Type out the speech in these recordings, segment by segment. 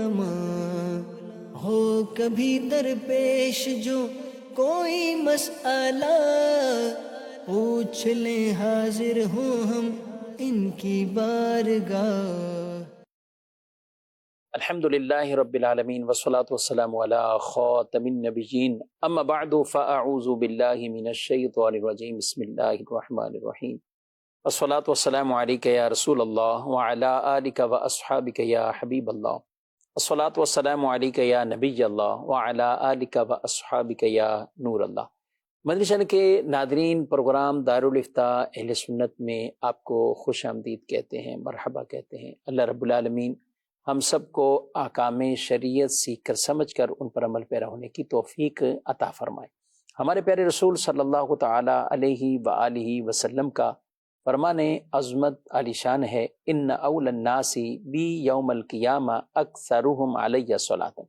علماء ہو کبھی درپیش جو کوئی مسئلہ پوچھ لیں حاضر ہوں ہم ان کی بارگاہ. الحمد للہ رب العالمین والصلاة والسلام علی خاتم النبیین اما بعد فاعوذ باللہ من الشیطان الرجیم بسم اللہ الرحمن الرحیم والصلاة والسلام علیک یا رسول اللہ وعلی آلک واصحابک یا حبیب اللہ والصلاة والسلام علیک یا نبی اللہ وعلی آلک واصحابک یا نور اللہ. مدنی چینل کے ناظرین، پروگرام دارالافتاء اہل سنت میں آپ کو خوش آمدید کہتے ہیں، مرحبا کہتے ہیں. اللہ رب العالمین ہم سب کو احکام شریعت سیکھ کر سمجھ کر ان پر عمل پیرا ہونے کی توفیق عطا فرمائے. ہمارے پیارے رسول صلی اللہ تعالی علیہ وآلہ وسلم کا فرمان عظمت عالی شان ہے، ان اول الناس بی یوم القیامہ اکثرہم علیہ صلاۃ.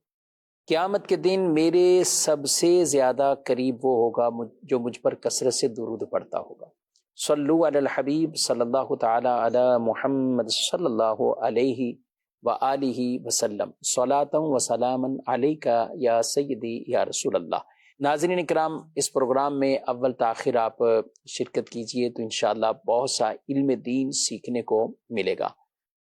قیامت کے دن میرے سب سے زیادہ قریب وہ ہوگا جو مجھ پر کثرت سے درود پڑھتا ہوگا. صلو علی الحبیب صلی اللہ تعالی علی محمد صلی اللہ علیہ وآلہ وسلم صلاۃ و سلاما علیک یا سیدی یا رسول اللہ. ناظرین اکرام، اس پروگرام میں اول تاخیر آپ شرکت کیجئے تو انشاءاللہ بہت سا علم دین سیکھنے کو ملے گا.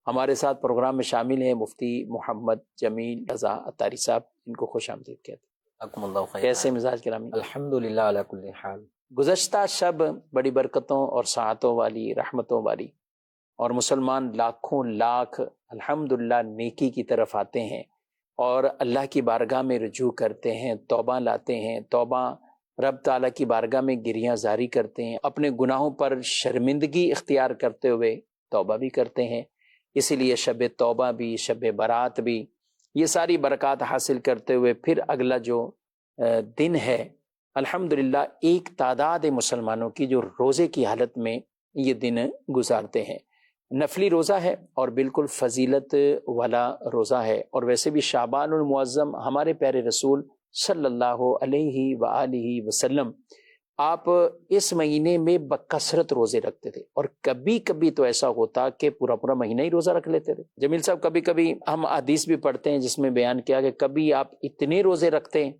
ہمارے ساتھ پروگرام میں شامل ہیں مفتی محمد جمیل رضا عطاری صاحب، ان کو خوش آمدید کہتے ہیں. کیسے مزاج گرامی؟ الحمدللہ علی کل حال. گزشتہ شب بڑی برکتوں اور سعادتوں والی، رحمتوں والی، اور مسلمان لاکھوں لاکھ الحمدللہ نیکی کی طرف آتے ہیں اور اللہ کی بارگاہ میں رجوع کرتے ہیں، توبہ لاتے ہیں، توبہ رب تعالیٰ کی بارگاہ میں گریاں زاری کرتے ہیں، اپنے گناہوں پر شرمندگی اختیار کرتے ہوئے توبہ بھی کرتے ہیں. اسی لیے شب توبہ بھی، شب برات بھی، یہ ساری برکات حاصل کرتے ہوئے پھر اگلا جو دن ہے، الحمدللہ ایک تعداد مسلمانوں کی جو روزے کی حالت میں یہ دن گزارتے ہیں. نفلی روزہ ہے اور بالکل فضیلت والا روزہ ہے. اور ویسے بھی شعبان المعظم ہمارے پیارے رسول صلی اللہ علیہ وآلہ وسلم آپ اس مہینے میں بکثرت روزے رکھتے تھے، اور کبھی کبھی تو ایسا ہوتا کہ پورا پورا مہینہ ہی روزہ رکھ لیتے تھے. جمیل صاحب، کبھی کبھی ہم حدیث بھی پڑھتے ہیں جس میں بیان کیا کہ کبھی آپ اتنے روزے رکھتے ہیں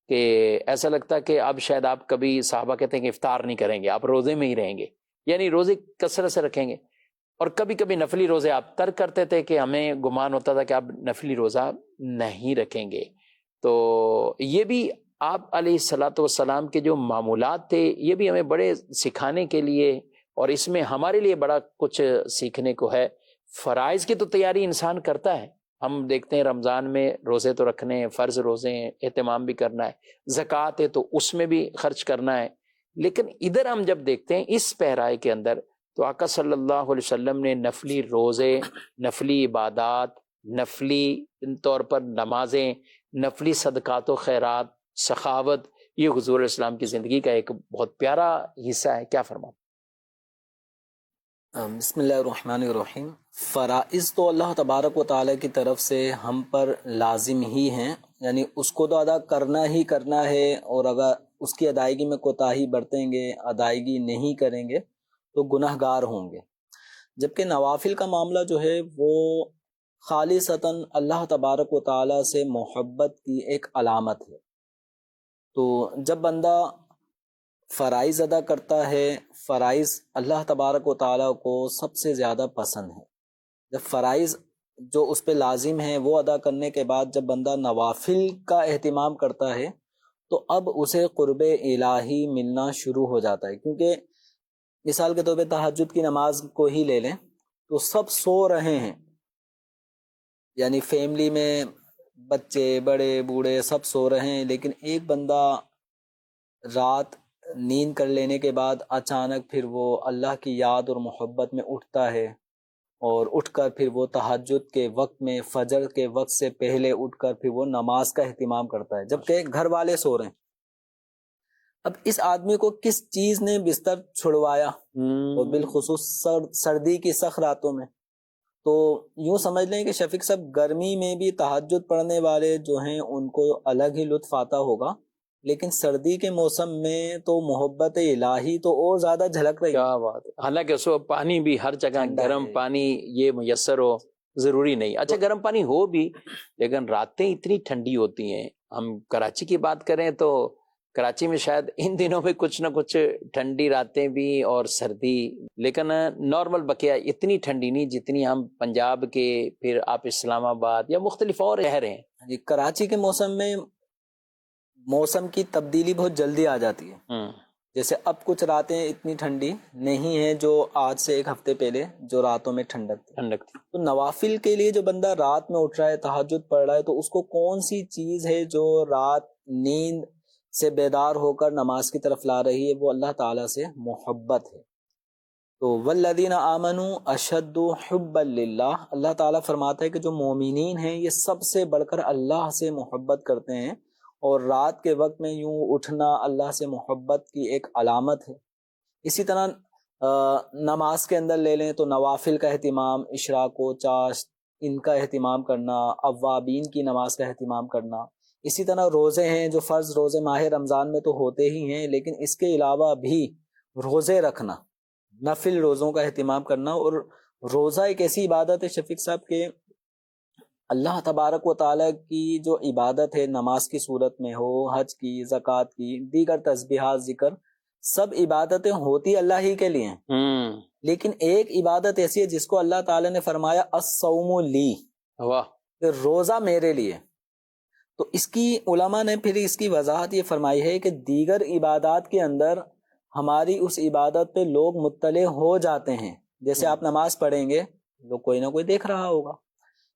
کہ ایسا لگتا کہ اب شاید آپ کبھی، صحابہ کہتے ہیں کہ افطار نہیں کریں گے، آپ روزے میں ہی رہیں گے، یعنی روزے کثرت سے رکھیں گے. اور کبھی کبھی نفلی روزے آپ ترک کرتے تھے کہ ہمیں گمان ہوتا تھا کہ آپ نفلی روزہ نہیں رکھیں گے. تو یہ بھی آپ علیہ الصلاۃ والسلام کے جو معمولات تھے، یہ بھی ہمیں بڑے سکھانے کے لیے، اور اس میں ہمارے لیے بڑا کچھ سیکھنے کو ہے. فرائض کی تو تیاری انسان کرتا ہے، ہم دیکھتے ہیں رمضان میں روزے تو رکھنے ہیں، فرض روزے ہیں، اہتمام بھی کرنا ہے، زکوٰۃ ہے تو اس میں بھی خرچ کرنا ہے. لیکن ادھر ہم جب دیکھتے ہیں اس پہرائے کے اندر، تو آقا صلی اللہ علیہ وسلم نے نفلی روزے، نفلی عبادات، نفلی طور پر نمازیں، نفلی صدقات و خیرات، سخاوت، یہ حضور اسلام کی زندگی کا ایک بہت پیارا حصہ ہے. کیا فرماتے؟ بسم اللہ الرحمن الرحیم. فرائض تو اللہ تبارک و تعالیٰ کی طرف سے ہم پر لازم ہی ہیں، یعنی اس کو تو ادا کرنا ہی کرنا ہے، اور اگر اس کی ادائیگی میں کوتاہی برتیں گے، ادائیگی نہیں کریں گے تو گناہ گار ہوں گے. جبکہ نوافل کا معاملہ جو ہے وہ خالصتاً اللہ تبارک و تعالیٰ سے محبت کی ایک علامت ہے. تو جب بندہ فرائض ادا کرتا ہے، فرائض اللہ تبارک و تعالیٰ کو سب سے زیادہ پسند ہے. جب فرائض جو اس پہ لازم ہیں وہ ادا کرنے کے بعد جب بندہ نوافل کا اہتمام کرتا ہے تو اب اسے قرب الہی ملنا شروع ہو جاتا ہے. کیونکہ مثال کے طور پہ تہجد کی نماز کو ہی لے لیں تو سب سو رہے ہیں، یعنی فیملی میں بچے، بڑے، بوڑھے سب سو رہے ہیں، لیکن ایک بندہ رات نیند کر لینے کے بعد اچانک پھر وہ اللہ کی یاد اور محبت میں اٹھتا ہے، اور اٹھ کر پھر وہ تہجد کے وقت میں، فجر کے وقت سے پہلے اٹھ کر پھر وہ نماز کا اہتمام کرتا ہے جبکہ گھر والے سو رہے ہیں. اب اس آدمی کو کس چیز نے بستر چھڑوایا، اور بالخصوص سردی کی سخت راتوں میں. تو یوں سمجھ لیں کہ شفیق صاحب گرمی میں بھی تہجد پڑھنے والے جو ہیں ان کو الگ ہی لطف آتا ہوگا، لیکن سردی کے موسم میں تو محبت الہی تو اور زیادہ جھلک رہی ہے. کیا بات ہے. حالانکہ سو پانی بھی ہر جگہ گرم پانی یہ میسر ہو، ضروری نہیں. اچھا گرم پانی ہو بھی لیکن راتیں اتنی ٹھنڈی ہوتی ہیں. ہم کراچی کی بات کریں تو کراچی میں شاید ان دنوں میں کچھ نہ کچھ ٹھنڈی راتیں بھی اور سردی، لیکن نارمل بقیہ اتنی ٹھنڈی نہیں جتنی ہم پنجاب کے، پھر آپ اسلام آباد یا مختلف اور شہر ہیں. جی کراچی کے موسم میں موسم کی تبدیلی بہت جلدی آ جاتی ہے. جیسے اب کچھ راتیں اتنی ٹھنڈی نہیں ہیں جو آج سے ایک ہفتے پہلے جو راتوں میں ٹھنڈک تھی. تو نوافل کے لیے جو بندہ رات میں اٹھ رہا ہے، تہجد پڑھ رہا ہے، تو اس کو کون سی چیز ہے جو رات نیند سے بیدار ہو کر نماز کی طرف لا رہی ہے؟ وہ اللہ تعالیٰ سے محبت ہے. تو والذین آمنوا اشد حبا للہ، اللہ تعالیٰ فرماتا ہے کہ جو مومنین ہیں یہ سب سے بڑھ کر اللہ سے محبت کرتے ہیں، اور رات کے وقت میں یوں اٹھنا اللہ سے محبت کی ایک علامت ہے. اسی طرح نماز کے اندر لے لیں تو نوافل کا اہتمام، اشراق و چاشت ان کا اہتمام کرنا، اوابین کی نماز کا اہتمام کرنا. اسی طرح روزے ہیں جو فرض روزے ماہ رمضان میں تو ہوتے ہی ہیں، لیکن اس کے علاوہ بھی روزے رکھنا، نفل روزوں کا اہتمام کرنا. اور روزہ ایک ایسی عبادت ہے شفیق صاحب کہ اللہ تبارک و تعالیٰ کی جو عبادت ہے، نماز کی صورت میں ہو، حج کی، زکوٰۃ کی، دیگر تسبیحات، ذکر، سب عبادتیں ہوتی اللہ ہی کے لیے ہیں. لیکن ایک عبادت ایسی ہے جس کو اللہ تعالیٰ نے فرمایا الصوم لی، کہ روزہ میرے لیے. تو اس کی علماء نے پھر اس کی وضاحت یہ فرمائی ہے کہ دیگر عبادات کے اندر ہماری اس عبادت پہ لوگ مطلع ہو جاتے ہیں. جیسے آپ نماز پڑھیں گے، لوگ کوئی نہ کوئی دیکھ رہا ہوگا،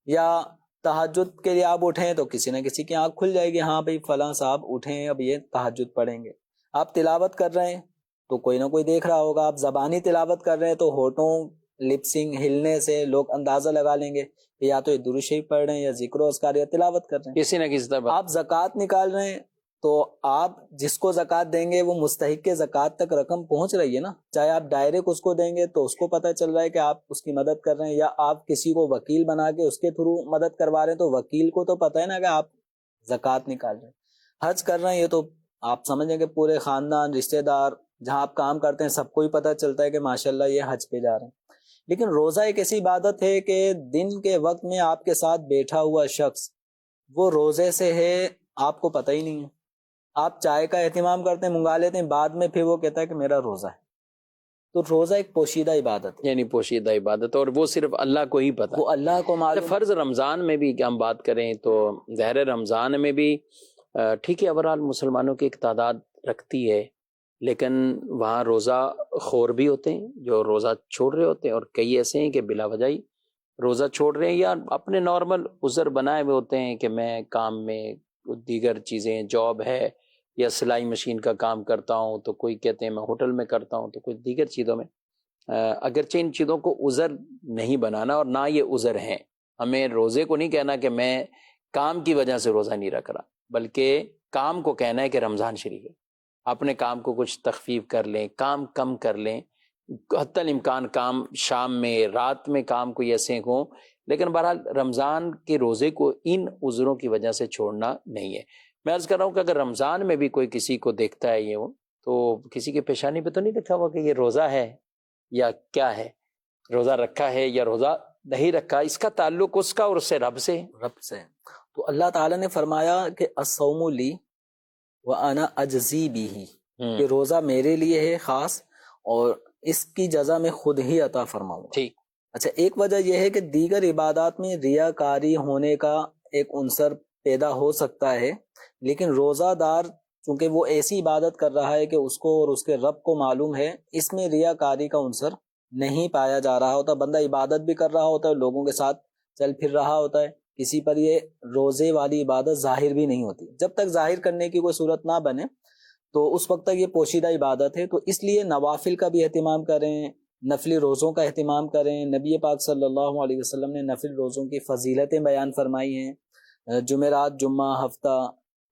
یا تہجد کے لیے آپ اٹھیں تو کسی نہ کسی کی آنکھ کھل جائے گی، ہاں بھئی فلاں صاحب اٹھیں اب یہ تہجد پڑھیں گے. آپ تلاوت کر رہے ہیں تو کوئی نہ کوئی دیکھ رہا ہوگا، آپ زبانی تلاوت کر رہے ہیں تو ہونٹوں لپسنگ ہلنے سے لوگ اندازہ لگا لیں گے کہ یا تو یہ درود شریف پڑھ رہے ہیں یا ذکر و اذکار یا تلاوت کر رہے ہیں. کسی نہ کسی طرح آپ زکوٰۃ نکال رہے ہیں تو آپ جس کو زکوٰۃ دیں گے وہ مستحق کے زکوٰۃ تک رقم پہنچ رہی ہے نا. چاہے آپ ڈائریکٹ اس کو دیں گے تو اس کو پتہ چل رہا ہے کہ آپ اس کی مدد کر رہے ہیں، یا آپ کسی کو وکیل بنا کے اس کے تھرو مدد کروا رہے ہیں تو وکیل کو تو پتہ ہے نا کہ آپ زکوٰۃ نکال رہے ہیں. حج کر رہے ہیں، یہ تو آپ سمجھیں کہ پورے خاندان، رشتہ دار، جہاں آپ کام کرتے ہیں سب کو ہی پتہ چلتا ہے کہ ماشاءاللہ یہ حج پہ جا رہے ہیں. لیکن روزہ ایک ایسی عبادت ہے کہ دن کے وقت میں آپ کے ساتھ بیٹھا ہوا شخص وہ روزے سے ہے، آپ کو پتہ ہی نہیں ہے. آپ چائے کا اہتمام کرتے ہیں، منگا لیتے ہیں، بعد میں پھر وہ کہتا ہے کہ میرا روزہ ہے. تو روزہ ایک پوشیدہ عبادت ہے، یعنی پوشیدہ عبادت، اور وہ صرف اللہ کو ہی پتہ. وہ اللہ کو معلوم. فرض رمضان میں بھی ہم بات کریں تو ظاہر رمضان میں بھی ٹھیک ہے، اوورال مسلمانوں کی ایک تعداد رکھتی ہے، لیکن وہاں روزہ خور بھی ہوتے ہیں جو روزہ چھوڑ رہے ہوتے ہیں، اور کئی ایسے ہیں کہ بلا وجہ ہی روزہ چھوڑ رہے ہیں، یا اپنے نارمل عذر بنائے ہوئے ہوتے ہیں کہ میں کام میں دیگر چیزیں، جاب ہے یا سلائی مشین کا کام کرتا ہوں، تو کوئی کہتے ہیں میں ہوٹل میں کرتا ہوں، تو کوئی دیگر چیزوں میں. اگرچہ ان چیزوں کو عذر نہیں بنانا، اور نہ یہ عذر ہیں. ہمیں روزے کو نہیں کہنا کہ میں کام کی وجہ سے روزہ نہیں رکھ رہا، بلکہ کام کو کہنا ہے کہ رمضان شریف ہے، اپنے کام کو کچھ تخفیف کر لیں، کام کم کر لیں، حتی الامکان کام شام میں، رات میں کام کوئی ایسے ہوں. لیکن بہرحال رمضان کے روزے کو ان عذروں کی وجہ سے چھوڑنا نہیں ہے. میں عرض کر رہا ہوں کہ اگر رمضان میں بھی کوئی کسی کو دیکھتا ہے یہ تو کسی کی پیشانی پہ تو نہیں لکھا ہوا کہ یہ روزہ ہے یا کیا ہے، روزہ رکھا ہے یا روزہ نہیں رکھا. اس کا تعلق اس کا اور اس سے رب سے. تو اللہ تعالیٰ نے فرمایا کہ الصوم لی وانا اجزی بھی، کہ روزہ میرے لیے ہے خاص، اور اس کی جزا میں خود ہی عطا فرماؤں گا. ٹھیک. اچھا، ایک وجہ یہ ہے کہ دیگر عبادات میں ریاکاری ہونے کا ایک عنصر پیدا ہو سکتا ہے، لیکن روزہ دار چونکہ وہ ایسی عبادت کر رہا ہے کہ اس کو اور اس کے رب کو معلوم ہے، اس میں ریاکاری کا عنصر نہیں پایا جا رہا ہوتا. بندہ عبادت بھی کر رہا ہوتا ہے، لوگوں کے ساتھ چل پھر رہا ہوتا ہے، کسی پر یہ روزے والی عبادت ظاہر بھی نہیں ہوتی. جب تک ظاہر کرنے کی کوئی صورت نہ بنے تو اس وقت تک یہ پوشیدہ عبادت ہے. تو اس لیے نوافل کا بھی اہتمام کریں، نفلی روزوں کا اہتمام کریں. نبی پاک صلی اللہ علیہ وسلم نے نفل روزوں کی فضیلتیں بیان فرمائی ہیں. جمعرات، جمعہ، ہفتہ،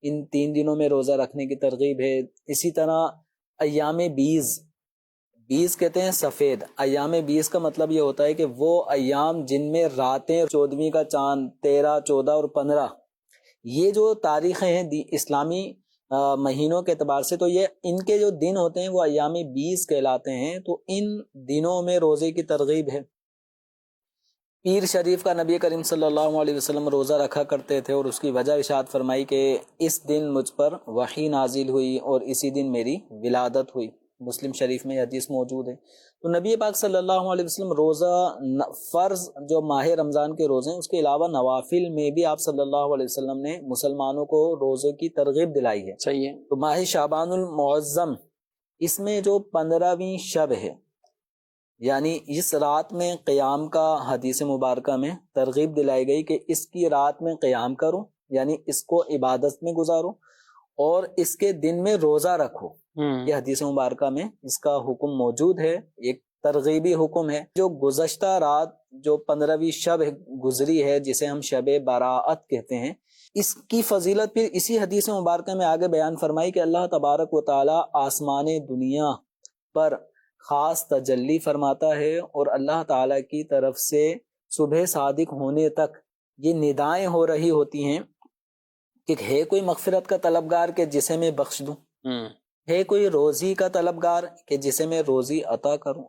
ان 3 دنوں میں روزہ رکھنے کی ترغیب ہے. اسی طرح ایام 20 کہتے ہیں سفید. ایام 20 کا مطلب یہ ہوتا ہے کہ وہ ایام جن میں راتیں، 14ویں کا چاند، 13، 14 اور 15، یہ جو تاریخیں ہیں اسلامی مہینوں کے اعتبار سے، تو یہ ان کے جو دن ہوتے ہیں وہ ایام 20 کہلاتے ہیں. تو ان دنوں میں روزے کی ترغیب ہے. پیر شریف کا نبی کریم صلی اللہ علیہ وسلم روزہ رکھا کرتے تھے، اور اس کی وجہ ارشاد فرمائی کہ اس دن مجھ پر وحی نازل ہوئی اور اسی دن میری ولادت ہوئی۔ مسلم شریف میں یہ حدیث موجود ہے۔ تو نبی پاک صلی اللہ علیہ وسلم روزہ فرض جو ماہ رمضان کے روزے ہیں، اس کے علاوہ نوافل میں بھی آپ صلی اللہ علیہ وسلم نے مسلمانوں کو روزے کی ترغیب دلائی ہے۔ صحیح ہے۔ تو ماہ شعبان المعظم، اس میں جو 15ویں شب ہے، یعنی اس رات میں قیام کا حدیث مبارکہ میں ترغیب دلائی گئی کہ اس کی رات میں قیام کرو، یعنی اس کو عبادت میں گزارو، اور اس کے دن میں روزہ رکھو۔ یہ حدیث مبارکہ میں اس کا حکم موجود ہے، ایک ترغیبی حکم ہے۔ جو گزشتہ رات جو 15ویں شب گزری ہے، جسے ہم شب براءت کہتے ہیں، اس کی فضیلت پھر اسی حدیث مبارکہ میں آگے بیان فرمائی کہ اللہ تبارک و تعالی آسمان دنیا پر خاص تجلی فرماتا ہے، اور اللہ تعالی کی طرف سے صبح صادق ہونے تک یہ ندائیں ہو رہی ہوتی ہیں کہ ہے کوئی مغفرت کا طلبگار کہ جسے میں بخش دوں، ہے کوئی روزی کا طلبگار کہ جسے میں روزی عطا کروں،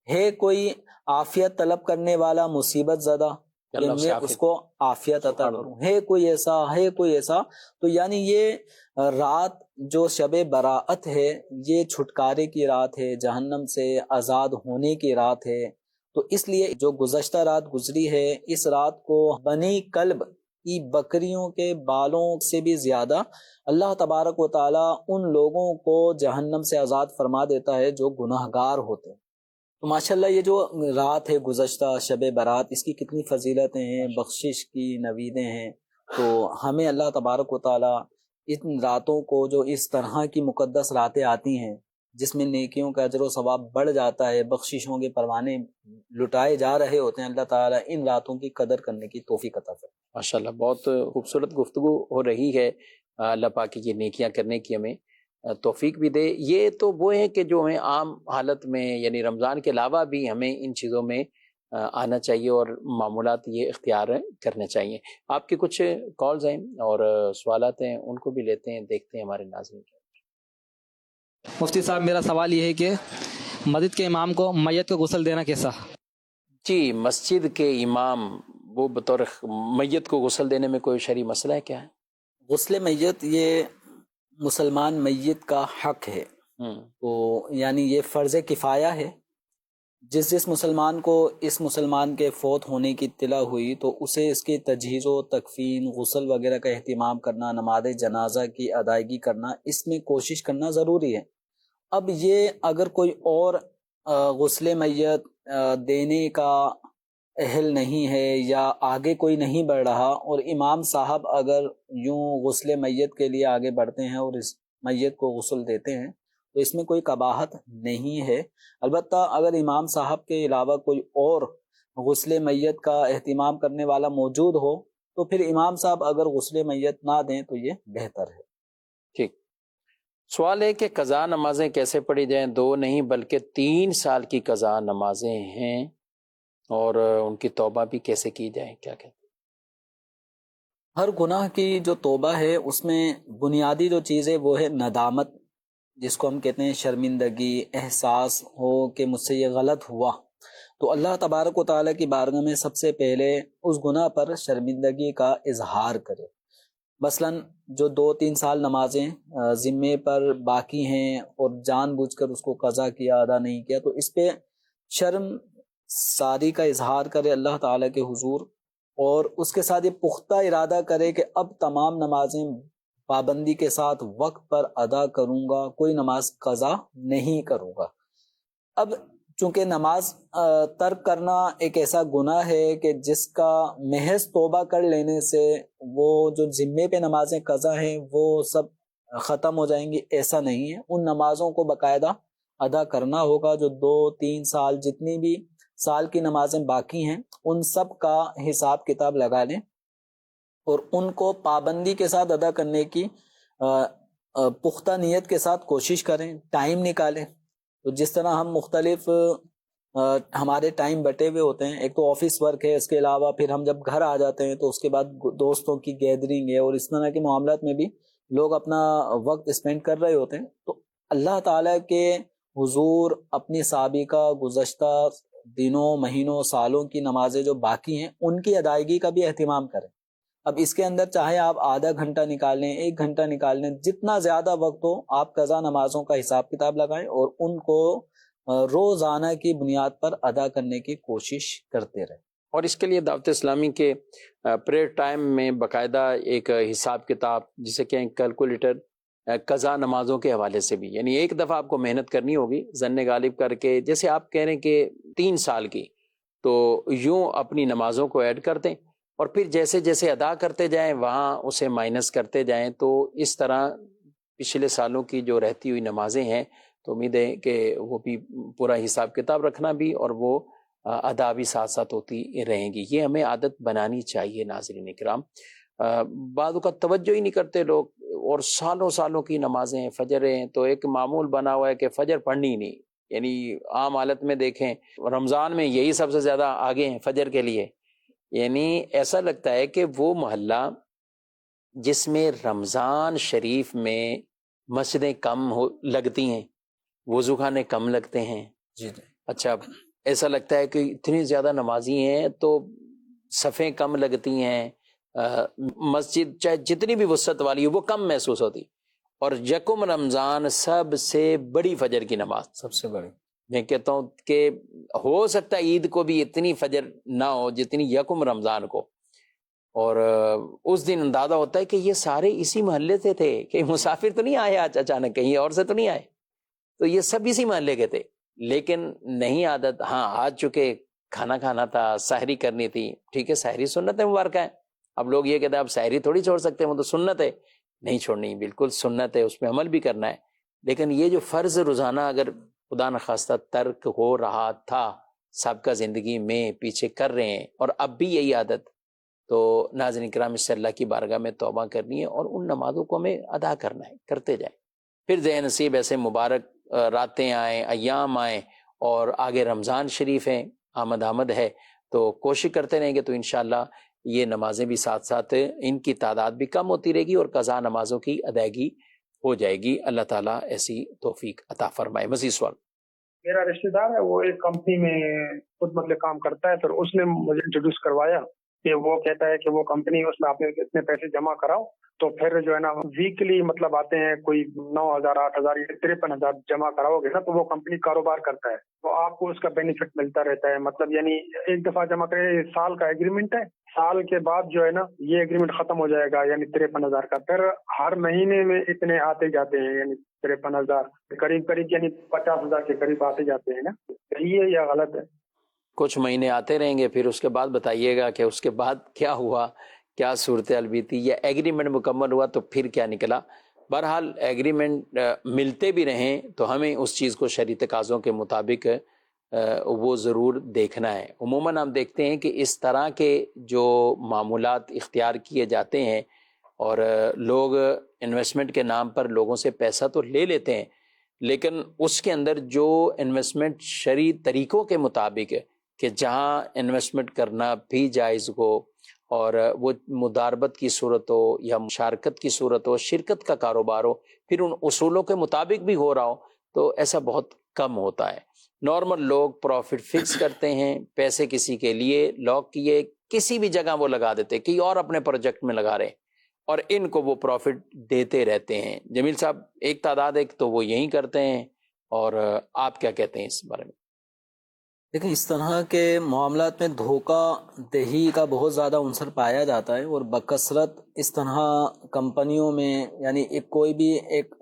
ہے کوئی عافیت طلب کرنے والا مصیبت زدہ کہ میں اس کو عافیت عطا کروں، ہے کوئی ایسا۔ تو یعنی یہ رات جو شب براءت ہے، یہ چھٹکارے کی رات ہے، جہنم سے آزاد ہونے کی رات ہے۔ تو اس لیے جو گزشتہ رات گزری ہے، اس رات کو بنی کلب کی بکریوں کے بالوں سے بھی زیادہ اللہ تبارک و تعالی ان لوگوں کو جہنم سے آزاد فرما دیتا ہے جو گناہگار ہوتے ہیں۔ تو ماشاءاللہ یہ جو رات ہے گزشتہ شب برات، اس کی کتنی فضیلتیں ہیں، بخشش کی نویدیں ہیں۔ تو ہمیں اللہ تبارک و تعالی ان راتوں کو، جو اس طرح کی مقدس راتیں آتی ہیں جس میں نیکیوں کا اجر و ثواب بڑھ جاتا ہے، بخششوں کے پروانے لٹائے جا رہے ہوتے ہیں، اللہ تعالیٰ ان راتوں کی قدر کرنے کی توفیق عطا فرمائے۔ ماشاءاللہ بہت خوبصورت گفتگو ہو رہی ہے۔ اللہ پاک کی یہ نیکیاں کرنے کی ہمیں توفیق بھی دے۔ یہ تو وہ ہیں کہ جو ہمیں عام حالت میں، یعنی رمضان کے علاوہ بھی ہمیں ان چیزوں میں آنا چاہیے اور معمولات یہ اختیار کرنے چاہیے۔ آپ کے کچھ کالز ہیں اور سوالات ہیں، ان کو بھی لیتے ہیں، دیکھتے ہیں ہمارے ناظرین کے۔ مفتی صاحب، میرا سوال یہ ہے کہ مسجد کے امام کو میت کو غسل دینا کیسا؟ جی، مسجد کے امام وہ بطور میت کو غسل دینے میں کوئی شرعی مسئلہ ہے کیا ہے؟ غسل میت یہ مسلمان میت کا حق ہے، تو یعنی یہ فرض کفایہ ہے۔ جس مسلمان کو اس مسلمان کے فوت ہونے کی اطلاع ہوئی تو اسے اس کی تجہیز و تکفین، غسل وغیرہ کا اہتمام کرنا، نماز جنازہ کی ادائیگی کرنا، اس میں کوشش کرنا ضروری ہے۔ اب یہ اگر کوئی اور غسل میت دینے کا اہل نہیں ہے یا آگے کوئی نہیں بڑھ رہا، اور امام صاحب اگر یوں غسل میت کے لیے آگے بڑھتے ہیں اور اس میت کو غسل دیتے ہیں تو اس میں کوئی قباحت نہیں ہے۔ البتہ اگر امام صاحب کے علاوہ کوئی اور غسل میت کا اہتمام کرنے والا موجود ہو تو پھر امام صاحب اگر غسل میت نہ دیں تو یہ بہتر ہے۔ ٹھیک۔ سوال ہے کہ قضا نمازیں کیسے پڑھی جائیں؟ 2 نہیں بلکہ 3 سال کی قضا نمازیں ہیں، اور ان کی توبہ بھی کیسے کی جائے، کیا کہتے ہیں؟ ہر گناہ کی جو توبہ ہے اس میں بنیادی جو چیز ہے وہ ہے ندامت، جس کو ہم کہتے ہیں شرمندگی، احساس ہو کہ مجھ سے یہ غلط ہوا، تو اللہ تبارک و تعالیٰ کی بارگاہ میں سب سے پہلے اس گناہ پر شرمندگی کا اظہار کرے۔ مثلا جو 2-3 سال نمازیں ذمے پر باقی ہیں اور جان بوجھ کر اس کو قضا کیا، ادا نہیں کیا، تو اس پہ شرم ساری کا اظہار کرے اللہ تعالیٰ کے حضور، اور اس کے ساتھ یہ پختہ ارادہ کرے کہ اب تمام نمازیں پابندی کے ساتھ وقت پر ادا کروں گا، کوئی نماز قضا نہیں کروں گا۔ اب چونکہ نماز ترک کرنا ایک ایسا گناہ ہے کہ جس کا محض توبہ کر لینے سے وہ جو ذمے پہ نمازیں قضا ہیں وہ سب ختم ہو جائیں گی، ایسا نہیں ہے۔ ان نمازوں کو باقاعدہ ادا کرنا ہوگا۔ جو 2-3 سال جتنی بھی سال کی نمازیں باقی ہیں ان سب کا حساب کتاب لگا لیں اور ان کو پابندی کے ساتھ ادا کرنے کی پختہ نیت کے ساتھ کوشش کریں، ٹائم نکالیں۔ تو جس طرح ہم مختلف ہمارے ٹائم بٹے ہوئے ہوتے ہیں، ایک تو آفس ورک ہے، اس کے علاوہ پھر ہم جب گھر آ جاتے ہیں تو اس کے بعد دوستوں کی گیدرنگ ہے، اور اس طرح کے معاملات میں بھی لوگ اپنا وقت اسپینڈ کر رہے ہوتے ہیں۔ تو اللہ تعالیٰ کے حضور اپنی سابقہ گزشتہ دنوں مہینوں سالوں کی نمازیں جو باقی ہیں ان کی ادائیگی کا بھی اہتمام کریں. اب اس کے اندر چاہے آپ آدھا گھنٹہ نکال لیں، 1 گھنٹہ نکال لیں، جتنا زیادہ وقت ہو آپ قضا نمازوں کا حساب کتاب لگائیں اور ان کو روزانہ کی بنیاد پر ادا کرنے کی کوشش کرتے رہیں. اور اس کے لیے دعوت اسلامی کے پریئر ٹائم میں باقاعدہ ایک حساب کتاب جسے کہیں کیلکولیٹر قضا نمازوں کے حوالے سے بھی، یعنی ایک دفعہ آپ کو محنت کرنی ہوگی ظن غالب کر کے، جیسے آپ کہہ رہے ہیں کہ 3 سال کی، تو یوں اپنی نمازوں کو ایڈ کر دیں اور پھر جیسے جیسے ادا کرتے جائیں وہاں اسے مائنس کرتے جائیں، تو اس طرح پچھلے سالوں کی جو رہتی ہوئی نمازیں ہیں تو امید ہے کہ وہ بھی پورا حساب کتاب رکھنا بھی اور وہ ادا بھی ساتھ ساتھ ہوتی رہیں گی. یہ ہمیں عادت بنانی چاہیے. ناظرین کرام، بعض کا توجہ ہی نہیں کرتے لوگ، اور سالوں سالوں کی نمازیں فجر ہیں تو ایک معمول بنا ہوا ہے کہ فجر پڑھنی ہی نہیں. یعنی عام حالت میں دیکھیں رمضان میں یہی سب سے زیادہ آگے ہیں فجر کے لیے. یعنی ایسا لگتا ہے کہ وہ محلہ جس میں رمضان شریف میں مسجدیں کم لگتی ہیں، وضو خانے کم لگتے ہیں، جی اچھا ایسا لگتا ہے کہ اتنی زیادہ نمازی ہیں تو صفیں کم لگتی ہیں، مسجد چاہے جتنی بھی وسعت والی ہو وہ کم محسوس ہوتی. اور یکم رمضان سب سے بڑی فجر کی نماز، سب سے بڑی. میں کہتا ہوں کہ ہو سکتا ہے عید کو بھی اتنی فجر نہ ہو جتنی یکم رمضان کو، اور اس دن اندازہ ہوتا ہے کہ یہ سارے اسی محلے سے تھے، کہ مسافر تو نہیں آئے آج اچانک کہیں اور سے تو نہیں آئے، تو یہ سب اسی محلے کے تھے. لیکن نہیں عادت، ہاں آج چکے کھانا کھانا تھا، سحری کرنی تھی، ٹھیک ہے سحری سنت ہے مبارکہ ہے. اب لوگ یہ کہتے ہیں اب سحری تھوڑی چھوڑ سکتے ہیں، وہ تو سنت ہے. نہیں چھوڑنی، بالکل سنت ہے، اس پہ عمل بھی کرنا ہے. لیکن یہ جو فرض روزانہ اگر خدا نخواستہ ترک ہو رہا تھا سابقہ زندگی میں پیچھے کر رہے ہیں اور اب بھی یہی عادت، تو ناظرین کرام اس سے اللہ کی بارگاہ میں توبہ کرنی ہے اور ان نمازوں کو ہمیں ادا کرنا ہے، کرتے جائیں. پھر ذہ نصیب ایسے مبارک راتیں آئیں، ایام آئیں اور آگے رمضان شریف ہے، آمد ہے، تو کوشش کرتے رہیں گے تو انشاءاللہ یہ نمازیں بھی ساتھ ساتھ ان کی تعداد بھی کم ہوتی رہے گی اور قضا نمازوں کی ادائیگی ہو جائے گی. اللہ تعالیٰ ایسی توفیق عطا فرمائے. مزید سوال. میرا رشتہ دار ہے، وہ ایک کمپنی میں خود مطلب کام کرتا ہے، پھر اس نے مجھے انٹروڈیوس کروایا کہ وہ کہتا ہے کہ وہ کمپنی اس میں آپ نے اتنے پیسے جمع کراؤ، تو پھر جو ہے نا ویکلی مطلب آتے ہیں کوئی 9,000 8,000 یا 53,000 جمع کراؤ گے نا تو وہ کمپنی کاروبار کرتا ہے، تو آپ کو اس کا بینیفٹ ملتا رہتا ہے. مطلب یعنی ایک دفعہ جمع کرے، سال کا ایگریمنٹ ہے، سال کے بعد جو ہے نا یہ ایگریمنٹ ختم ہو جائے گا، یعنی 53,000 کا، پھر ہر مہینے میں اتنے آتے جاتے ہیں، یعنی 53,000 قریب یعنی 50,000 کے قریب آتے جاتے ہیں نا. صحیح ہے یا غلط ہے؟ کچھ مہینے آتے رہیں گے، پھر اس کے بعد بتائیے گا کہ اس کے بعد کیا ہوا، کیا صورتحال بھی تھی، یا ایگریمنٹ مکمل ہوا تو پھر کیا نکلا. بہرحال ایگریمنٹ ملتے بھی رہیں تو ہمیں اس چیز کو شرعی تقاضوں کے مطابق وہ ضرور دیکھنا ہے. عموماً ہم دیکھتے ہیں کہ اس طرح کے جو معمولات اختیار کیے جاتے ہیں اور لوگ انویسٹمنٹ کے نام پر لوگوں سے پیسہ تو لے لیتے ہیں، لیکن اس کے اندر جو انویسٹمنٹ شرعی طریقوں کے مطابق ہے کہ جہاں انویسٹمنٹ کرنا بھی جائز ہو اور وہ مداربت کی صورت ہو یا مشارکت کی صورت ہو، شرکت کا کاروبار ہو، پھر ان اصولوں کے مطابق بھی ہو رہا ہو، تو ایسا بہت کم ہوتا ہے. نارمل لوگ پروفٹ فکس کرتے ہیں، پیسے کسی کے لیے لاک کیے کسی بھی جگہ وہ لگا دیتے، کہیں اور اپنے پروجیکٹ میں لگا رہے اور ان کو وہ پروفٹ دیتے رہتے ہیں. جمیل صاحب ایک تعداد ایک تو وہ یہی کرتے ہیں، اور آپ کیا کہتے ہیں اس بارے میں؟ لیکن اس طرح کے معاملات میں دھوکہ دہی کا بہت زیادہ عنصر پایا جاتا ہے، اور بکثرت اس طرح کمپنیوں میں یعنی کوئی بھی ایک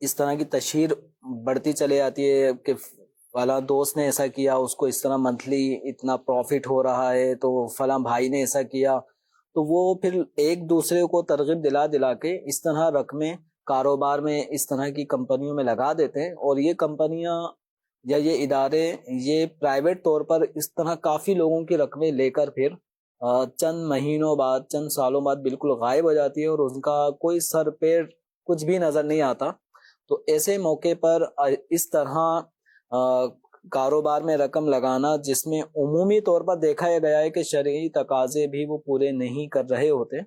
اس طرح کی تشہیر بڑھتی چلے جاتی ہے کہ فلاں دوست نے ایسا کیا، اس کو اس طرح منتھلی اتنا پروفٹ ہو رہا ہے، تو فلاں بھائی نے ایسا کیا، تو وہ پھر ایک دوسرے کو ترغیب دلا دلا کے اس طرح رقمیں کاروبار میں اس طرح کی کمپنیوں میں لگا دیتے ہیں. اور یہ کمپنیاں یا یہ ادارے یہ پرائیویٹ طور پر اس طرح کافی لوگوں کی رقمیں لے کر پھر چند مہینوں بعد چند سالوں بعد بالکل غائب ہو جاتی ہے اور ان کا کوئی سر پیر کچھ بھی نظر نہیں آتا. تو ایسے موقع پر اس طرح کاروبار میں رقم لگانا جس میں عمومی طور پر دیکھا گیا ہے کہ شرعی تقاضے بھی وہ پورے نہیں کر رہے ہوتے،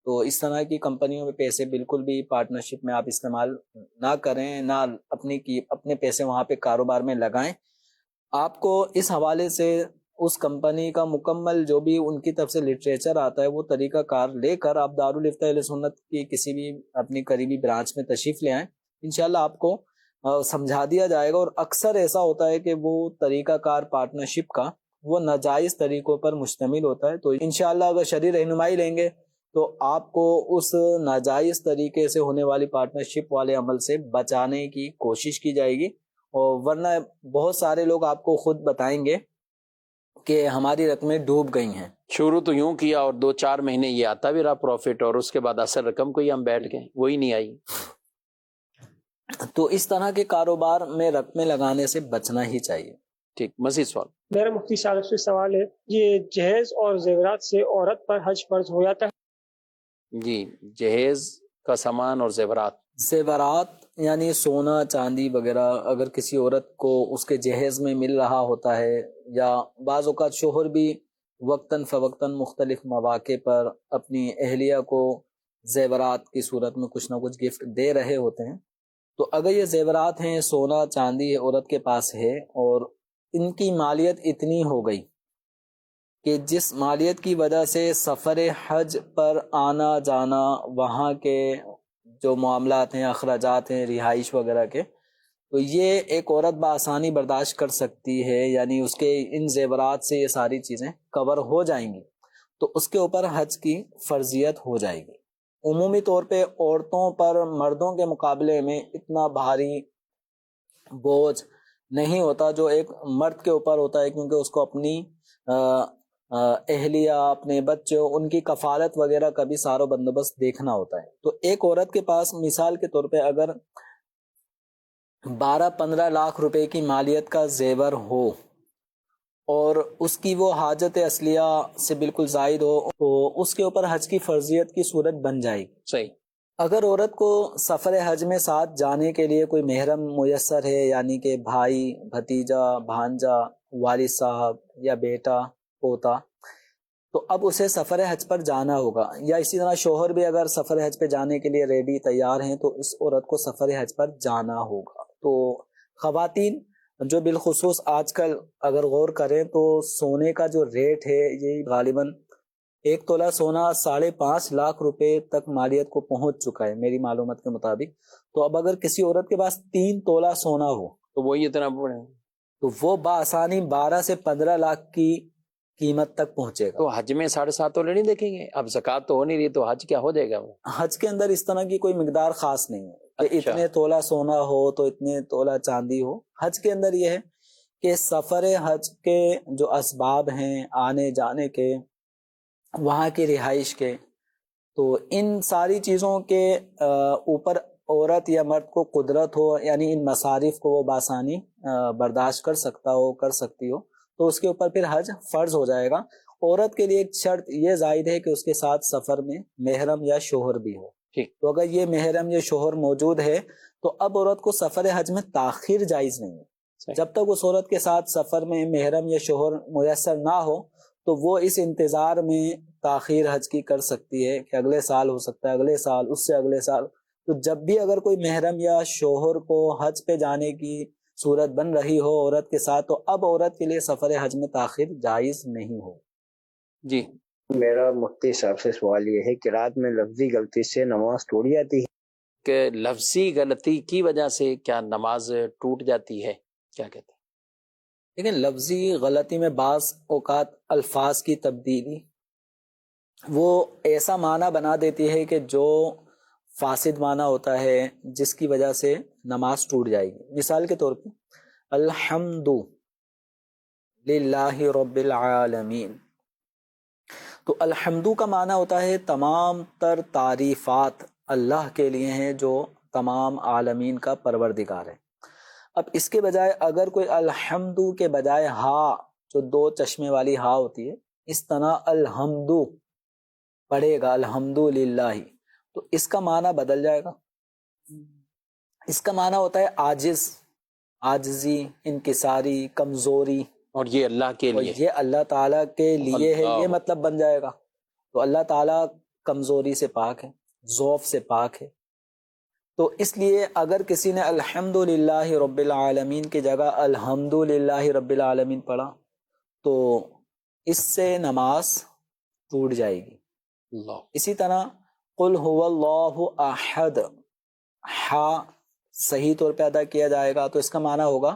تو اس طرح کی کمپنیوں میں پیسے بالکل بھی پارٹنرشپ میں آپ استعمال نہ کریں، نہ اپنے پیسے وہاں پہ کاروبار میں لگائیں. آپ کو اس حوالے سے اس کمپنی کا مکمل جو بھی ان کی طرف سے لٹریچر آتا ہے وہ طریقہ کار لے کر آپ دارالفتاء اہل سنت کی کسی بھی اپنی قریبی برانچ میں تشریف لے آئیں، انشاءاللہ آپ کو سمجھا دیا جائے گا. اور اکثر ایسا ہوتا ہے کہ وہ طریقہ کار پارٹنرشپ کا وہ ناجائز طریقوں پر مشتمل ہوتا ہے، تو انشاءاللہ اگر شرعی رہنمائی لیں گے تو آپ کو اس ناجائز طریقے سے ہونے والی پارٹنرشپ والے عمل سے بچانے کی کوشش کی جائے گی. اور ورنہ بہت سارے لوگ آپ کو خود بتائیں گے کہ ہماری رقمیں ڈوب گئی ہیں. شروع تو یوں کیا اور 2-4 مہینے یہ آتا بھی رہا پروفٹ، اور اس کے بعد اصل رقم کو ہی ہم بیٹھ گئے، وہی نہیں آئی. تو اس طرح کے کاروبار میں رقمیں لگانے سے بچنا ہی چاہیے. ٹھیک، مزید سوال. میرا مفتی صاحب سے سوال ہے، یہ جہیز اور زیورات سے عورت پر حج فرض ہو جاتا ہے؟ جی، جہیز کا سامان اور زیورات. زیورات یعنی سونا چاندی وغیرہ اگر کسی عورت کو اس کے جہیز میں مل رہا ہوتا ہے، یا بعض اوقات شوہر بھی وقتاً فوقتاً مختلف مواقع پر اپنی اہلیہ کو زیورات کی صورت میں کچھ نہ کچھ گفٹ دے رہے ہوتے ہیں، تو اگر یہ زیورات ہیں، سونا چاندی عورت کے پاس ہے اور ان کی مالیت اتنی ہو گئی کہ جس مالیت کی وجہ سے سفر حج پر آنا جانا، وہاں کے جو معاملات ہیں، اخراجات ہیں رہائش وغیرہ کے، تو یہ ایک عورت بآسانی برداشت کر سکتی ہے، یعنی اس کے ان زیورات سے یہ ساری چیزیں کور ہو جائیں گی، تو اس کے اوپر حج کی فرضیت ہو جائے گی. عمومی طور پہ عورتوں پر مردوں کے مقابلے میں اتنا بھاری بوجھ نہیں ہوتا جو ایک مرد کے اوپر ہوتا ہے، کیونکہ اس کو اپنی اہلیہ، اپنے بچے، ان کی کفالت وغیرہ کا بھی سارا بندوبست دیکھنا ہوتا ہے. تو ایک عورت کے پاس مثال کے طور پہ اگر 12-15 لاکھ روپے کی مالیت کا زیور ہو اور اس کی وہ حاجت اصلیہ سے بالکل زائد ہو، تو اس کے اوپر حج کی فرضیت کی صورت بن جائے گی. صحیح. اگر عورت کو سفر حج میں ساتھ جانے کے لیے کوئی محرم میسر ہے، یعنی کہ بھائی، بھتیجا، بھانجا، والد صاحب یا بیٹا، پوتا، تو اب اسے سفر حج پر جانا ہوگا. یا اسی طرح شوہر بھی اگر سفر حج پہ جانے کے لیے ریڈی تیار ہیں تو اس عورت کو سفر حج پر جانا ہوگا. تو خواتین جو بالخصوص آج کل اگر غور کریں تو سونے کا جو ریٹ ہے یہ غالباً 1 تولہ سونا 5.5 لاکھ روپے تک مالیت کو پہنچ چکا ہے میری معلومات کے مطابق. تو اب اگر کسی عورت کے پاس 3 تولہ سونا ہو تو وہی اتنا پڑے تو وہ بآسانی 12 سے 15 لاکھ کی قیمت تک پہنچے گا. تو حج میں 7.5 تولے نہیں دیکھیں گے؟ اب زکوٰۃ تو ہو نہیں رہی تو حج کیا ہو جائے گا؟ وہ حج کے اندر اس طرح کی کوئی مقدار خاص نہیں ہے کہ اتنے تولہ سونا ہو تو اتنے تولہ چاندی ہو. حج کے اندر یہ ہے کہ سفر حج کے جو اسباب ہیں آنے جانے کے، وہاں کی رہائش کے، تو ان ساری چیزوں کے اوپر عورت یا مرد کو قدرت ہو، یعنی ان مصارف کو وہ بآسانی برداشت کر سکتا ہو، کر سکتی ہو، تو اس کے اوپر پھر حج فرض ہو جائے گا. عورت کے لیے ایک شرط یہ زائد ہے کہ اس کے ساتھ سفر میں محرم یا شوہر بھی ہو. تو اگر یہ محرم یا شوہر موجود ہے تو اب عورت کو سفر حج میں تاخیر جائز نہیں ہے. جب تک اس عورت کے ساتھ سفر میں محرم یا شوہر میسر نہ ہو تو وہ اس انتظار میں تاخیر حج کی کر سکتی ہے کہ اگلے سال ہو سکتا ہے، اگلے سال، اس سے اگلے سال. تو جب بھی اگر کوئی محرم یا شوہر کو حج پہ جانے کی صورت بن رہی ہو عورت کے ساتھ، تو اب عورت کے لیے سفر حج میں تاخیر جائز نہیں ہو. جی، میرا مفتی صاحب سے سوال یہ ہے کہ رات میں لفظی غلطی سے نماز ٹوٹ جاتی ہے کہ لفظی غلطی کی وجہ سے کیا نماز ٹوٹ جاتی ہے؟ کیا کہتے ہیں؟ لیکن لفظی غلطی میں بعض اوقات الفاظ کی تبدیلی وہ ایسا معنی بنا دیتی ہے کہ جو فاسد معنی ہوتا ہے، جس کی وجہ سے نماز ٹوٹ جائے گی. مثال کے طور پہ الحمد للہ رب العالمین، تو الحمدو کا معنی ہوتا ہے تمام تر تعریفات اللہ کے لیے ہیں جو تمام عالمین کا پروردگار ہے. اب اس کے بجائے اگر کوئی الحمدو کے بجائے ہا، جو 2 چشمے والی ہا ہوتی ہے، اس طرح الحمدو پڑھے گا الحمدللہ، تو اس کا معنی بدل جائے گا. اس کا معنی ہوتا ہے عاجز، عاجزی، انکساری، کمزوری، اور یہ اللہ کے لیے، یہ اللہ تعالیٰ کے لیے ہے، یہ مطلب بن جائے گا. تو اللہ تعالیٰ کمزوری سے پاک ہے، ضعف سے پاک ہے. تو اس لیے اگر کسی نے الحمدللہ رب العالمین کی جگہ الحمدللہ رب العالمین پڑھا تو اس سے نماز ٹوٹ جائے گی. اللہ. اسی طرح قل هو اللہ احد، ہا صحیح طور پہ ادا کیا جائے گا تو اس کا معنی ہوگا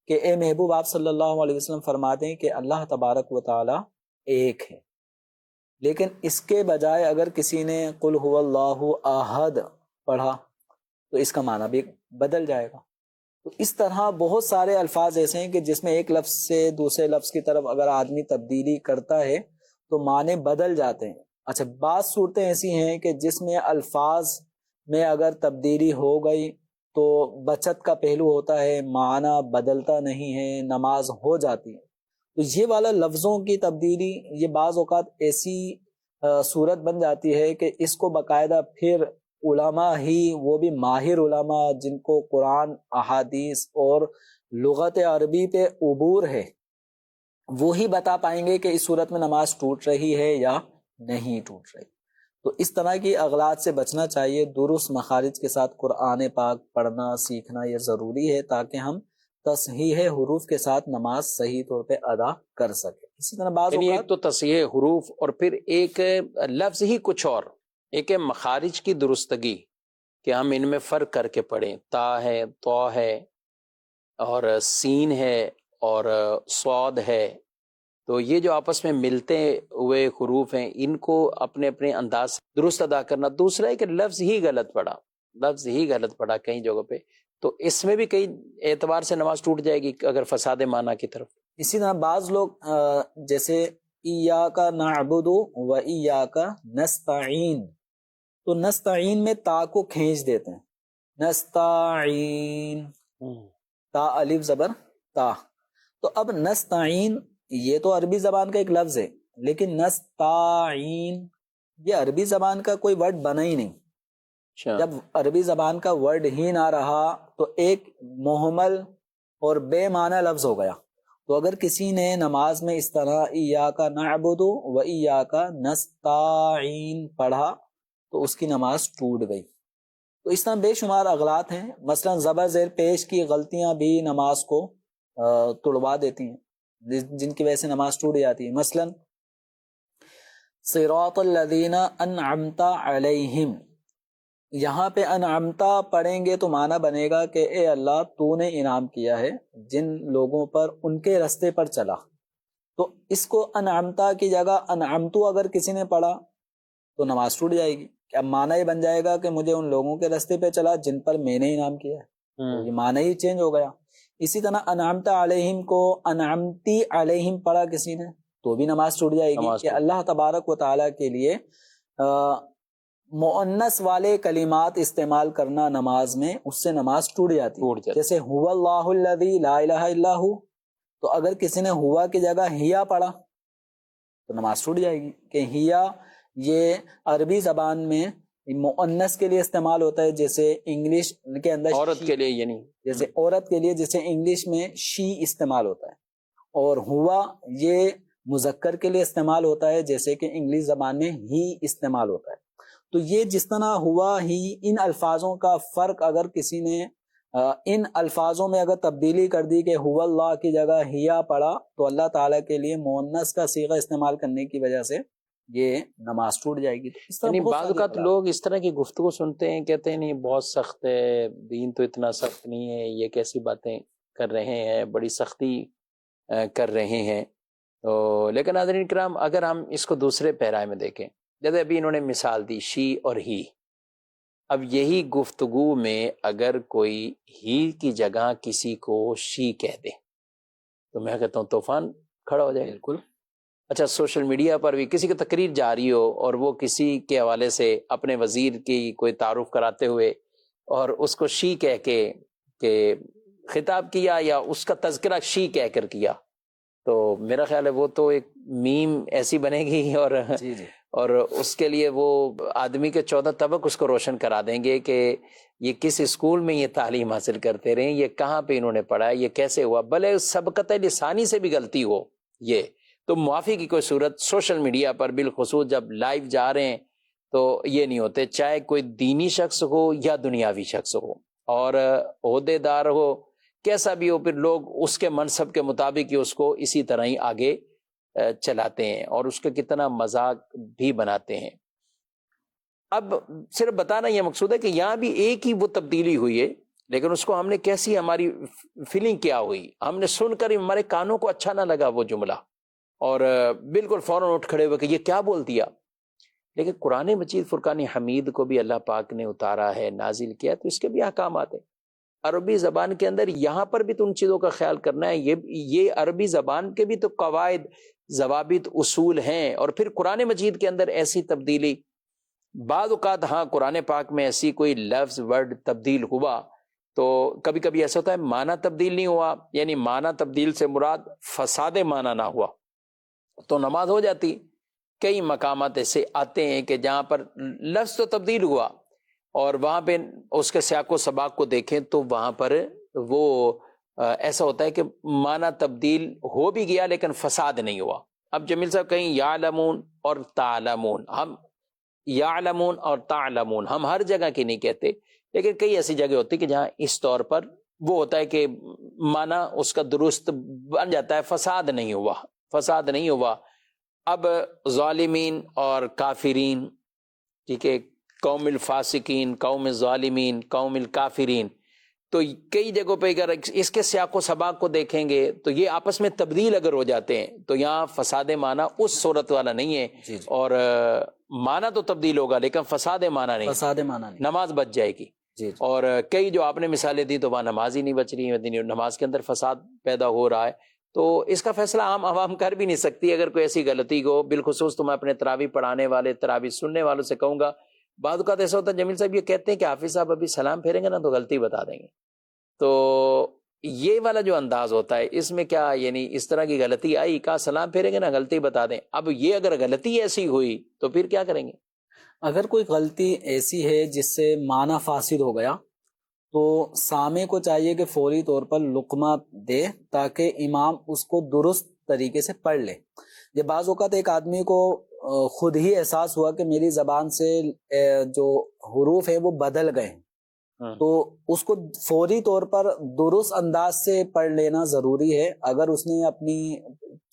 کہ اے محبوب آپ صلی اللہ علیہ وسلم فرما دیں کہ اللہ تبارک و تعالی ایک ہے. لیکن اس کے بجائے اگر کسی نے قل هو اللہ احد پڑھا تو اس کا معنی بھی بدل جائے گا. تو اس طرح بہت سارے الفاظ ایسے ہیں کہ جس میں ایک لفظ سے دوسرے لفظ کی طرف اگر آدمی تبدیلی کرتا ہے تو معنی بدل جاتے ہیں. اچھا، بعض صورتیں ایسی ہیں کہ جس میں الفاظ میں اگر تبدیلی ہو گئی تو بچت کا پہلو ہوتا ہے، معنی بدلتا نہیں ہے، نماز ہو جاتی ہے. تو یہ والا لفظوں کی تبدیلی یہ بعض اوقات ایسی صورت بن جاتی ہے کہ اس کو باقاعدہ پھر علماء ہی، وہ بھی ماہر علماء جن کو قرآن، احادیث اور لغت عربی پہ عبور ہے، وہی بتا پائیں گے کہ اس صورت میں نماز ٹوٹ رہی ہے یا نہیں ٹوٹ رہی. تو اس طرح کی اغلاط سے بچنا چاہیے. درست مخارج کے ساتھ قرآن پاک پڑھنا سیکھنا یہ ضروری ہے تاکہ ہم تصحیح حروف کے ساتھ نماز صحیح طور پہ ادا کر سکیں. اسی طرح بعض یعنی ایک اوقات تو تصحیح حروف اور پھر ایک لفظ ہی کچھ اور، ایک ہے مخارج کی درستگی کہ ہم ان میں فرق کر کے پڑھیں. تا ہے، تو ہے، اور سین ہے اور صاد ہے. تو یہ جو آپس میں ملتے ہوئے حروف ہیں ان کو اپنے اپنے انداز سے درست ادا کرنا. دوسرا ہے کہ لفظ ہی غلط پڑا کئی جگہوں پہ، تو اس میں بھی کئی اعتبار سے نماز ٹوٹ جائے گی اگر فساد معنی کی طرف. اسی طرح بعض لوگ جیسے ایاک نعبد و ایاک نستعین، تو نستعین میں تا کو کھینچ دیتے ہیں، نستعین، تا الف زبر تا. تو اب نستعین یہ تو عربی زبان کا ایک لفظ ہے، لیکن نستعین یہ عربی زبان کا کوئی ورڈ بنا ہی نہیں. جب عربی زبان کا ورڈ ہی نہ رہا تو ایک محمل اور بے معنی لفظ ہو گیا. تو اگر کسی نے نماز میں اس طرح ایاک نعبد و ایاک نستعین پڑھا تو اس کی نماز ٹوٹ گئی. تو اس طرح بے شمار اغلاط ہیں. مثلا زبر زیر پیش کی غلطیاں بھی نماز کو توڑوا دیتی ہیں جن کی وجہ سے نماز ٹوٹ جاتی ہے. مثلا صراط الذین انعمت علیہم، یہاں پہ انعمتا پڑھیں گے تو معنی بنے گا کہ اے اللہ تو نے انعام کیا ہے جن لوگوں پر ان کے رستے پر چلا. تو اس کو انعمتا کی جگہ انعمتو اگر کسی نے پڑھا تو نماز ٹوٹ جائے گی. اب معنی یہ بن جائے گا کہ مجھے ان لوگوں کے رستے پہ چلا جن پر میں نے انعام کیا ہے. تو یہ معنی ہی چینج ہو گیا. اسی طرح انعمتا علیہم کو انعمتی علیہم پڑھا کسی نے تو بھی نماز ٹوٹ جائے گی کہ اللہ تبارک و تعالیٰ کے لیے مؤنث والے کلمات استعمال کرنا نماز میں، اس سے نماز ٹوٹ جاتی ہے. جیسے هو اللہ الذی لا الہ الا ہو، تو اگر کسی نے ہوا کی جگہ ہیا پڑھا تو نماز ٹوٹ جائے گی کہ ہیا یہ عربی زبان میں مؤنث کے لیے استعمال ہوتا ہے، جیسے انگلش کے اندر عورت کے لیے، یعنی جیسے عورت کے لیے جیسے انگلش میں شی استعمال ہوتا ہے، اور ہوا یہ مذکر کے لیے استعمال ہوتا ہے جیسے کہ انگلش زبان میں ہی استعمال ہوتا ہے. تو یہ جس طرح ہوا ہی، ان الفاظوں کا فرق اگر کسی نے ان الفاظوں میں اگر تبدیلی کر دی کہ ہوا اللہ کی جگہ ہیا پڑھا تو اللہ تعالیٰ کے لیے مؤنث کا صیغہ استعمال کرنے کی وجہ سے یہ نماز ٹوٹ جائے گی. یعنی بعض اوقات لوگ اس طرح کی گفتگو سنتے ہیں، کہتے ہیں نہیں بہت سخت ہے، دین تو اتنا سخت نہیں ہے، یہ کیسی باتیں کر رہے ہیں، بڑی سختی کر رہے ہیں. تو لیکن حضرین کرام اگر ہم اس کو دوسرے پیرائے میں دیکھیں، جیسے ابھی انہوں نے مثال دی شی اور ہی، اب یہی گفتگو میں اگر کوئی ہی کی جگہ کسی کو شی کہہ دے تو میں کہتا ہوں طوفان کھڑا ہو جائے. بالکل. اچھا، سوشل میڈیا پر بھی کسی کی تقریر جاری ہو اور وہ کسی کے حوالے سے اپنے وزیر کی کوئی تعارف کراتے ہوئے اور اس کو شی کہہ کے کہ خطاب کیا یا اس کا تذکرہ شی کہہ کر کیا، تو میرا خیال ہے وہ تو ایک میم ایسی بنے گی اور اس کے لیے وہ آدمی کے 14 طبق اس کو روشن کرا دیں گے کہ یہ کس اسکول میں یہ تعلیم حاصل کرتے رہے، یہ کہاں پہ انہوں نے پڑھا، یہ کیسے ہوا، بھلے سبقت لسانی سے بھی غلطی ہو. یہ تو معافی کی کوئی صورت سوشل میڈیا پر بالخصوص جب لائیو جا رہے ہیں تو یہ نہیں ہوتے، چاہے کوئی دینی شخص ہو یا دنیاوی شخص ہو اور عہدے دار ہو، کیسا بھی ہو، پھر لوگ اس کے منصب کے مطابق ہی اس کو اسی طرح ہی آگے چلاتے ہیں اور اس کا کتنا مذاق بھی بناتے ہیں۔ اب صرف بتانا یہ مقصود ہے کہ یہاں بھی ایک ہی وہ تبدیلی ہوئی ہے، لیکن اس کو ہم نے کیسی، ہماری فیلنگ کیا ہوئی، ہم نے سن کر ہمارے کانوں کو اچھا نہ لگا وہ جملہ اور بالکل فوراً اٹھ کھڑے ہوئے کہ یہ کیا بول دیا۔ لیکن قرآن مجید فرقان حمید کو بھی اللہ پاک نے اتارا ہے، نازل کیا، تو اس کے بھی احکامات ہیں عربی زبان کے اندر۔ یہاں پر بھی تو ان چیزوں کا خیال کرنا ہے، یہ عربی زبان کے بھی تو قواعد، ضوابط، اصول ہیں۔ اور پھر قرآن مجید کے اندر ایسی تبدیلی، بعض اوقات ہاں قرآن پاک میں ایسی کوئی لفظ ورڈ تبدیل ہوا تو کبھی کبھی ایسا ہوتا ہے معنی تبدیل نہیں ہوا، یعنی معنی تبدیل سے مراد فساد معنی نہ ہوا تو نماز ہو جاتی۔ کئی مقامات ایسے آتے ہیں کہ جہاں پر لفظ تو تبدیل ہوا اور وہاں پہ اس کے سیاق و سباق کو دیکھیں تو وہاں پر وہ ایسا ہوتا ہے کہ معنی تبدیل ہو بھی گیا لیکن فساد نہیں ہوا۔ اب جمیل صاحب کہیں یعلمون اور تعلمون، ہم یعلمون اور تعلمون ہم ہر جگہ کی نہیں کہتے، لیکن کئی ایسی جگہ ہوتی کہ جہاں اس طور پر وہ ہوتا ہے کہ معنی اس کا درست بن جاتا ہے، فساد نہیں ہوا، فساد نہیں ہوا۔ اب ظالمین اور کافرین، ٹھیک ہے، قوم الفاسقین، قوم الظالمین، قوم الکافرین، تو کئی جگہوں پہ اگر اس کے سیاق و سباق کو دیکھیں گے تو یہ آپس میں تبدیل اگر ہو جاتے ہیں تو یہاں فساد معنی اس صورت والا نہیں ہے، اور معنی تو تبدیل ہوگا لیکن فساد معنی نہیں، فساد معنی نہیں، نماز بچ جائے گی۔ اور کئی جو آپ نے مثالیں دی تو وہاں نماز ہی نہیں بچ رہی ہے، نماز کے اندر فساد پیدا ہو رہا ہے، تو اس کا فیصلہ عام عوام کر بھی نہیں سکتی۔ اگر کوئی ایسی غلطی ہو، بالخصوص تو میں اپنے تراویح پڑھانے والے، تراویح سننے والوں سے کہوں گا، بعض اوقات ایسا ہوتا ہے جمیل صاحب یہ کہتے ہیں کہ حافظ صاحب ابھی سلام پھیریں گے نا تو غلطی بتا دیں گے، تو یہ والا جو انداز ہوتا ہے اس میں کیا، یعنی اس طرح کی غلطی آئی، کہا سلام پھیریں گے نا غلطی بتا دیں، اب یہ اگر غلطی ایسی ہوئی تو پھر کیا کریں گے؟ اگر کوئی غلطی ایسی ہے جس سے معنی فاسد ہو گیا تو سامع کو چاہیے کہ فوری طور پر لقمہ دے تاکہ امام اس کو درست طریقے سے پڑھ لے۔ یہ بعض اوقات ایک آدمی کو خود ہی احساس ہوا کہ میری زبان سے جو حروف ہیں وہ بدل گئے ہیں، تو اس کو فوری طور پر درست انداز سے پڑھ لینا ضروری ہے۔ اگر اس نے اپنی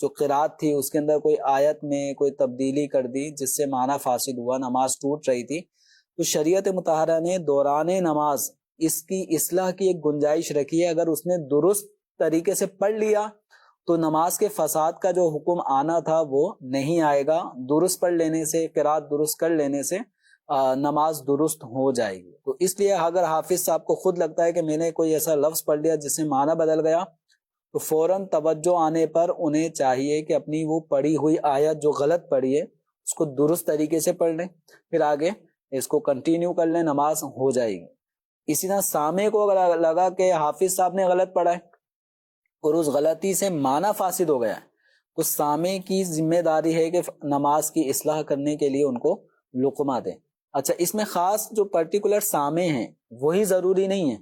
جو قرات تھی اس کے اندر کوئی آیت میں کوئی تبدیلی کر دی جس سے معنی فاسد ہوا، نماز ٹوٹ رہی تھی، تو شریعت مطہرہ نے دوران نماز اس کی اصلاح کی ایک گنجائش رکھی ہے۔ اگر اس نے درست طریقے سے پڑھ لیا تو نماز کے فساد کا جو حکم آنا تھا وہ نہیں آئے گا، درست پڑھ لینے سے، قرات درست کر لینے سے نماز درست ہو جائے گی۔ تو اس لیے اگر حافظ صاحب کو خود لگتا ہے کہ میں نے کوئی ایسا لفظ پڑھ لیا جس سے معنی بدل گیا تو فوراً توجہ آنے پر انہیں چاہیے کہ اپنی وہ پڑھی ہوئی آیت جو غلط پڑھی ہے اس کو درست طریقے سے پڑھ لیں، پھر آگے اس کو کنٹینیو کر لیں، نماز ہو جائے گی۔ اسی طرح سامع کو اگر لگا کہ حافظ صاحب نے غلط پڑھا ہے اور اس غلطی سے معنی فاسد ہو گیا ہے تو سامع کی ذمہ داری ہے کہ نماز کی اصلاح کرنے کے لیے ان کو لقمہ دیں۔ اچھا، اس میں خاص جو پرٹیکولر سامع ہیں وہی ضروری نہیں ہے،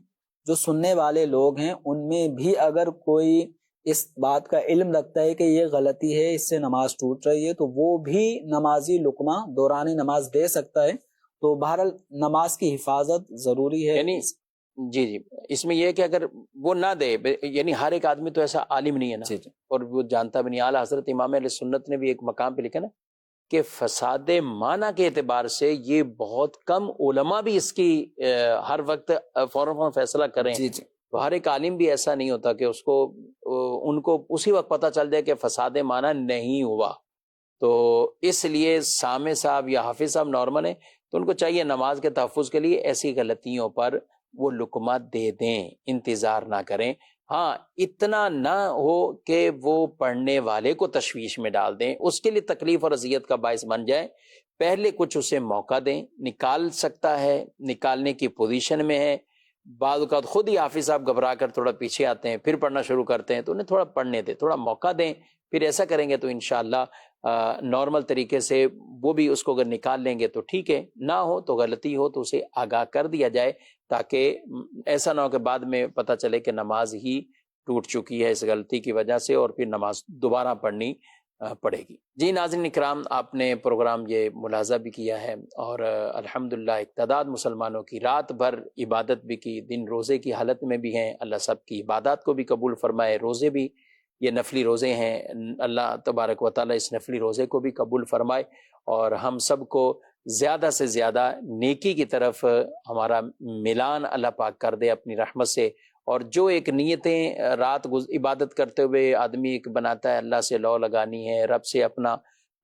جو سننے والے لوگ ہیں ان میں بھی اگر کوئی اس بات کا علم رکھتا ہے کہ یہ غلطی ہے، اس سے نماز ٹوٹ رہی ہے، تو وہ بھی نمازی لقمہ دوران نماز دے سکتا ہے۔ تو بہرحال نماز کی حفاظت ضروری ہے۔ یعنی جی اس میں یہ ہے کہ اگر وہ نہ دے، یعنی ہر ایک آدمی تو ایسا عالم نہیں ہے نا، اور وہ جانتا بھی نہیں۔ اعلیٰ حضرت امام اہل سنت نے بھی ایک مقام پہ لکھا نا کہ فساد معنی کے اعتبار سے یہ بہت کم علماء بھی اس کی ہر وقت فوراً فیصلہ کریں، تو ہر ایک عالم بھی ایسا نہیں ہوتا کہ اس کو ان کو اسی وقت پتہ چل جائے کہ فساد معنی نہیں ہوا۔ تو اس لیے سامع صاحب یا حافظ صاحب نارمل ہیں تو ان کو چاہیے نماز کے تحفظ کے لیے ایسی غلطیوں پر وہ لقمہ دے دیں، انتظار نہ کریں۔ ہاں، اتنا نہ ہو کہ وہ پڑھنے والے کو تشویش میں ڈال دیں، اس کے لیے تکلیف اور اذیت کا باعث بن جائے، پہلے کچھ اسے موقع دیں، نکال سکتا ہے، نکالنے کی پوزیشن میں ہے۔ بعض اوقات خود ہی حافظ صاحب گھبرا کر تھوڑا پیچھے آتے ہیں، پھر پڑھنا شروع کرتے ہیں، تو انہیں تھوڑا پڑھنے دیں، تھوڑا موقع دیں، پھر ایسا کریں گے تو انشاءاللہ نارمل طریقے سے وہ بھی اس کو اگر نکال لیں گے تو ٹھیک ہے، نہ ہو تو غلطی ہو تو اسے آگاہ کر دیا جائے، تاکہ ایسا نہ ہو کہ بعد میں پتہ چلے کہ نماز ہی ٹوٹ چکی ہے اس غلطی کی وجہ سے اور پھر نماز دوبارہ پڑھنی پڑے گی۔ جی ناظرین اکرام، آپ نے پروگرام یہ ملاحظہ بھی کیا ہے، اور الحمدللہ ایک تعداد مسلمانوں کی رات بھر عبادت بھی کی، دن روزے کی حالت میں بھی ہیں۔ اللہ سب کی عبادات کو بھی قبول فرمائے، روزے بھی یہ نفلی روزے ہیں، اللہ تبارک و تعالیٰ اس نفلی روزے کو بھی قبول فرمائے، اور ہم سب کو زیادہ سے زیادہ نیکی کی طرف ہمارا ملان اللہ پاک کر دے اپنی رحمت سے۔ اور جو ایک نیتیں رات عبادت کرتے ہوئے آدمی ایک بناتا ہے، اللہ سے لو لگانی ہے، رب سے اپنا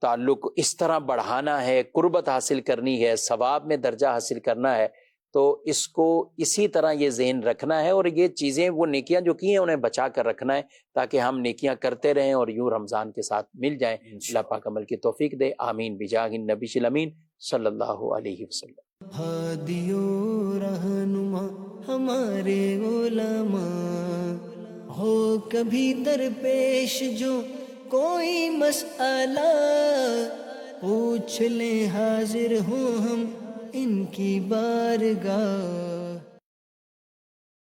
تعلق اس طرح بڑھانا ہے، قربت حاصل کرنی ہے، ثواب میں درجہ حاصل کرنا ہے، تو اس کو اسی طرح یہ ذہن رکھنا ہے، اور یہ چیزیں وہ نیکیاں جو کی ہیں انہیں بچا کر رکھنا ہے، تاکہ ہم نیکیاں کرتے رہیں اور یوں رمضان کے ساتھ مل جائیں۔ اللہ پاک عمل کی توفیق دے، آمین بجاہ النبی الامین صلی اللہ علیہ وسلم۔ ہادیو رہنما ہمارے علماء، ہو کبھی درپیش جو کوئی مسئلہ، پوچھ لیں حاضر ہوں ہم ان کی بارگاہ۔